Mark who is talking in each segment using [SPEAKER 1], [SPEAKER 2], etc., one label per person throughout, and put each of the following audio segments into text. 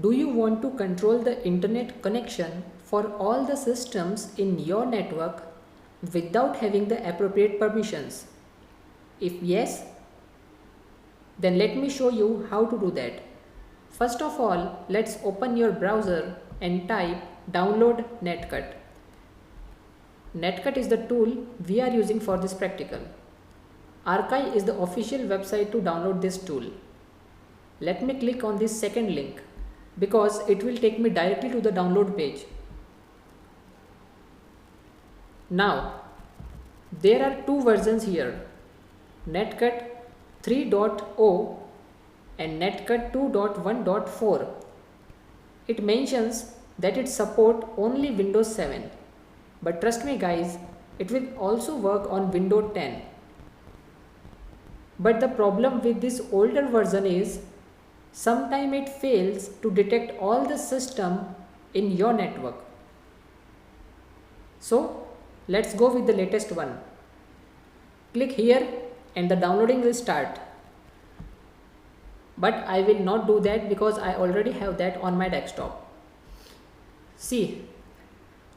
[SPEAKER 1] Do you want to control the internet connection for all the systems in your network without having the appropriate permissions? If yes, then let me show you how to do that. First of all, let's open your browser and type download Netcut. Netcut is the tool we are using for this practical. Archive is the official website to download this tool. Let me click on this second link because it will take me directly to the download page. Now, there are two versions here, Netcut 3.0 and Netcut 2.1.4. It mentions that it supports only Windows 7, but trust me guys, it will also work on Windows 10. But the problem with this older version is sometimes it fails to detect all the system in your network. So let's go with the latest one. Click here and the downloading will start. But I will not do that because I already have that on my desktop. See,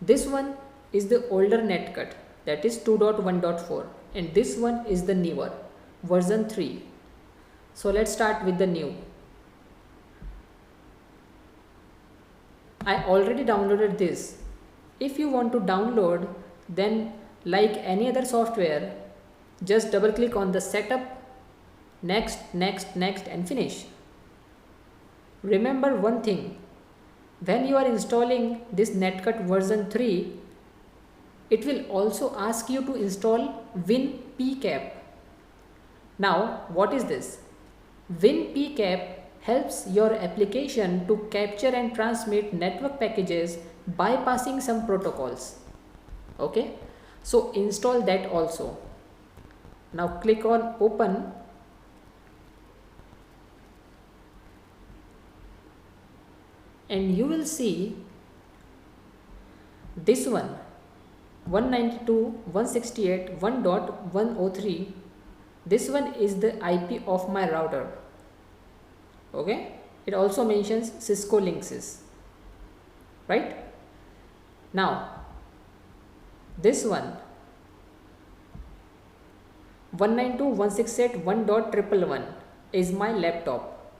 [SPEAKER 1] this one is the older Netcut, that is 2.1.4, and this one is the newer version 3. So let's start with the new. I already downloaded this. If you want to download, then like any other software, just double click on the setup, next, and finish. Remember one thing, when you are installing this Netcut version 3, it will also ask you to install WinPcap. Now, what is this? WinPcap helps your application to capture and transmit network packages bypassing some protocols. Okay, so install that also. Now click on open. And you will see this one 192.168.1.103. This one is the IP of my router. Okay, it also mentions Cisco Linksys, right? Now this one 192.168.1.111 is my laptop,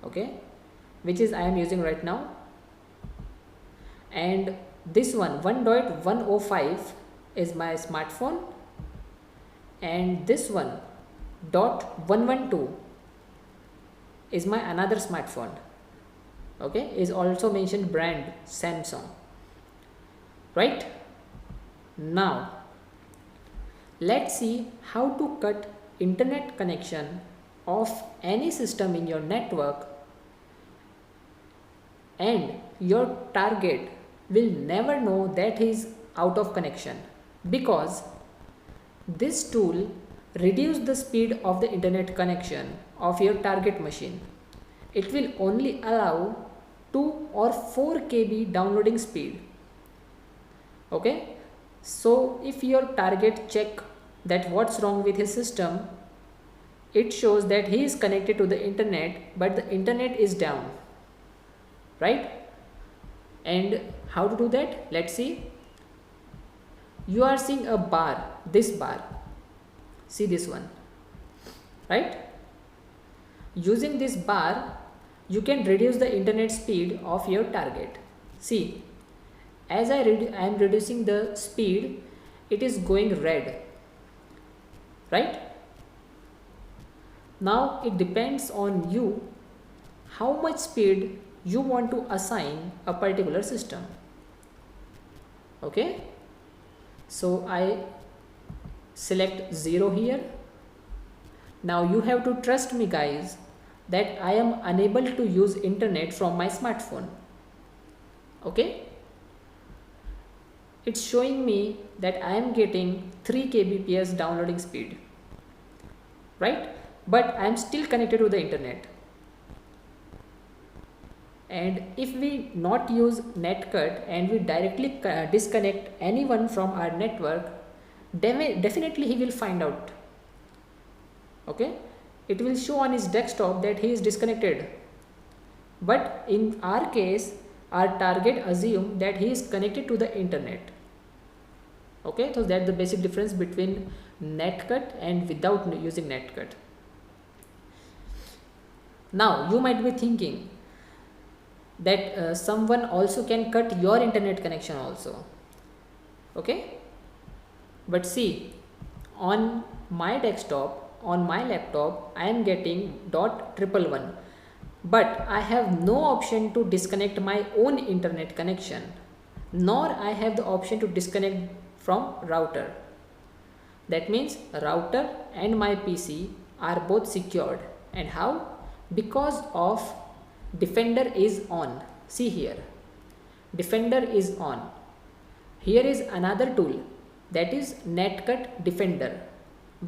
[SPEAKER 1] okay, which is I am using right now. And this one 1.105 is my smartphone, and this one .112 is my another smartphone, okay, is also mentioned brand Samsung, right? Now let's see how to cut internet connection of any system in your network, and your target will never know that he is out of connection, because this tool reduces the speed of the internet connection of your target machine. It will only allow 2 or 4 KB downloading speed. Okay, so if your target check that what's wrong with his system, it shows that he is connected to the internet but the internet is down, right? And how to do that? Let's see. You are seeing a bar, this bar, see this one, right? Using this bar you can reduce the internet speed of your target. See, as I am reducing the speed, it is going red, right? Now it depends on you how much speed you want to assign a particular system. Okay, so I select 0 here. Now you have to trust me guys that I am unable to use internet from my smartphone. Okay, it's showing me that I am getting 3 kbps downloading speed, right? But I am still connected to the internet. And if we not use Netcut and we directly disconnect anyone from our network, definitely he will find out. Okay, it will show on his desktop that he is disconnected, But in our case, our target assume that he is connected to the internet. Okay, so that's the basic difference between netcut and without using netcut. Now you might be thinking that someone also can cut your internet connection also. Okay, but see, on my desktop, on my laptop, I am getting dot triple one, but I have no option to disconnect my own internet connection, nor I have the option to disconnect from router. That means router and my PC are both secured. And how? Because of Defender is on. See here, Defender is on. Here is another tool, that is Netcut Defender,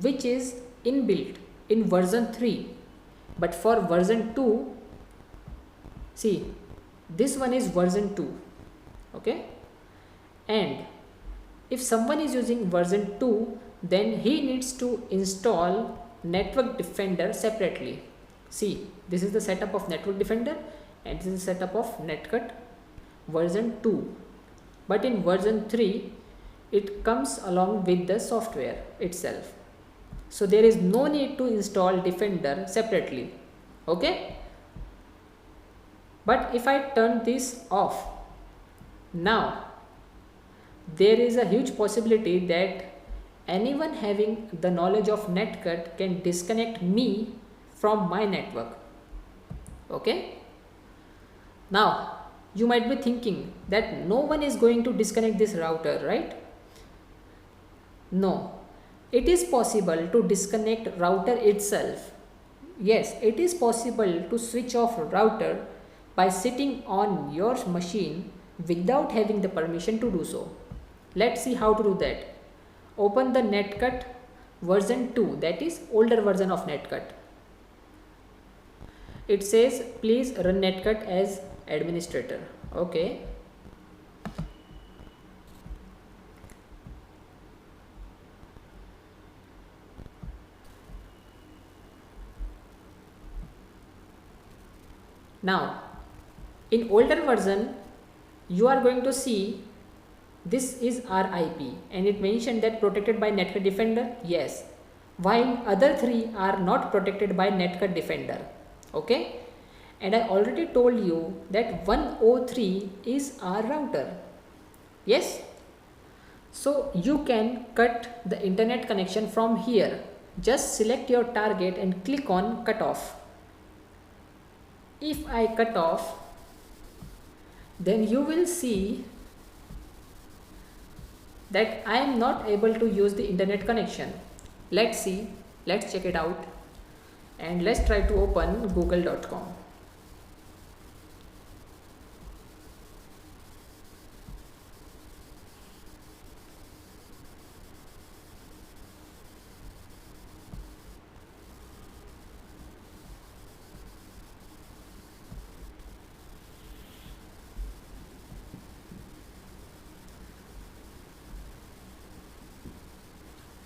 [SPEAKER 1] which is inbuilt in version 3. But for version 2, see, this one is version 2. Okay, and if someone is using version 2, then he needs to install Network Defender separately. See, this is the setup of Network Defender and this is the setup of Netcut version 2. But in version 3, it comes along with the software itself. So there is no need to install Defender separately. Okay. But if I turn this off, now there is a huge possibility that anyone having the knowledge of netcut can disconnect me from my network. Okay. Now you might be thinking that no one is going to disconnect this router, right? No, it is possible to disconnect router itself. Yes, it is possible to switch off router by sitting on your machine without having the permission to do so. Let's see how to do that. Open the netcut version 2, that is older version of netcut. It says please run netcut as administrator. Okay. Now in older version you are going to see this is our IP and it mentioned that protected by Netcut Defender. Yes, while other three are not protected by Netcut Defender. Okay, and I already told you that 103 is our router. Yes, so you can cut the internet connection from here. Just select your target and click on cut off. If I cut off, then you will see that I am not able to use the internet connection. Let's see, let's check it out and let's try to open google.com.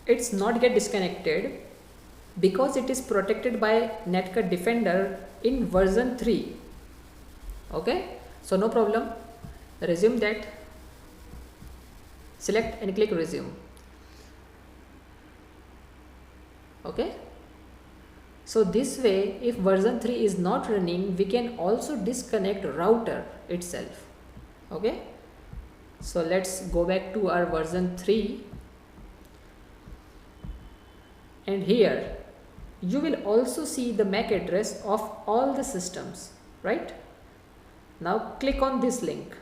[SPEAKER 1] It's not get disconnected because it is protected by Netcut Defender in version 3. Okay, so no problem. Resume that. Select and click resume. Okay, so this way if version 3 is not running, we can also disconnect router itself. Okay, so let's go back to our version 3. And here you will also see the MAC address of all the systems, right? Now click on this link.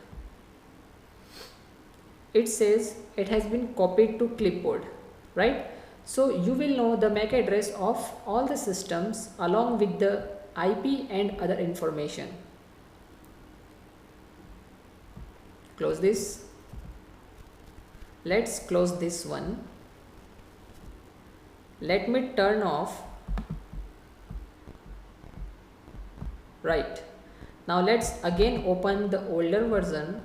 [SPEAKER 1] It says it has been copied to clipboard, right? So you will know the MAC address of all the systems along with the IP and other information. Close this. Let's close this one. Let me turn off. Right. Now let's again open the older version.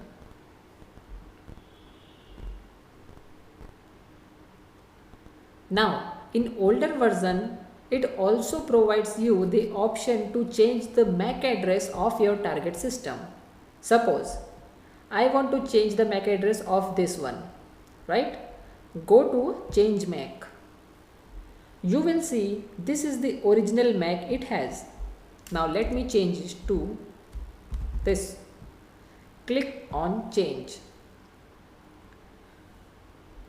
[SPEAKER 1] Now in older version It also provides you the option to change the MAC address of your target system. Suppose I want to change the MAC address of this one, right? Go to change MAC. You will see this is the original MAC it has. Now let me change it to this. Click on change,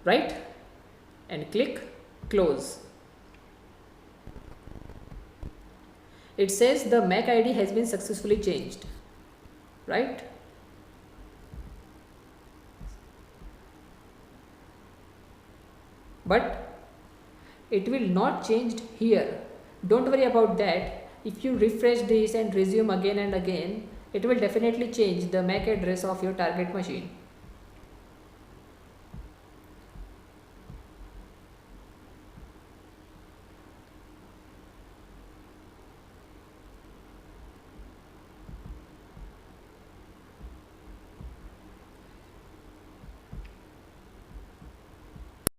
[SPEAKER 1] right? And click close. It says the MAC ID has been successfully changed, right? But it will not change here. Don't worry about that. If you refresh this and resume again and again, it will definitely change the MAC address of your target machine.